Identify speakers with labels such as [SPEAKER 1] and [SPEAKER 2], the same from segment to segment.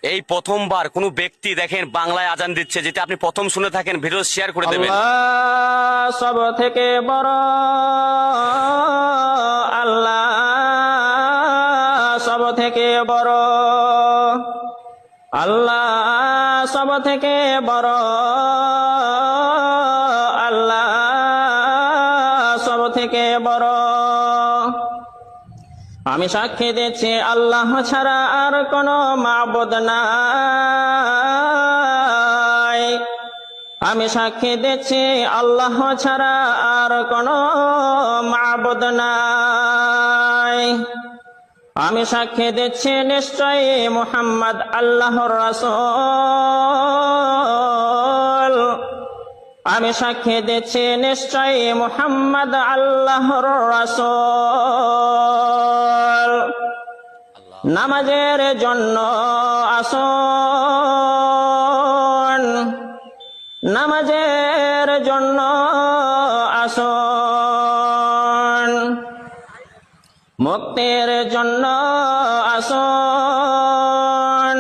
[SPEAKER 1] এই প্রথমবার কোনো ব্যক্তি দেখেন বাংলায় আজান দিচ্ছে, যেটা আপনি প্রথম শুনে থাকেন, ভিডিও শেয়ার করে দেবেন।
[SPEAKER 2] আল্লাহ সব থেকে বড়, আল্লাহ সব থেকে বড়, আল্লাহ সব থেকে বড়, আল্লাহ সব থেকে বড়। আমি সাক্ষী দিচ্ছি আল্লাহ ছাড়া আর কোনো মাবুদ নাই। আমি সাক্ষী দিচ্ছি আল্লাহ ছাড়া আর কোনো মাবুদ নাই। আমি সাক্ষী দিচ্ছি নিশ্চয়ই মুহাম্মদ আল্লাহর রাসূল। আমি সাক্ষী দিচ্ছি নিশ্চয়ই মুহাম্মদ আল্লাহর রাসূল। নামাজের জন্য আসুন, নামাজের জন্য আসুন, মুক্তির জন্য আসুন,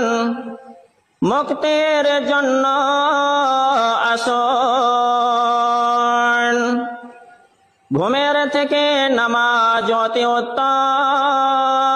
[SPEAKER 2] মুক্তির জন্য আসুন। ঘুমের থেকে নামাজ অতি উত্তম।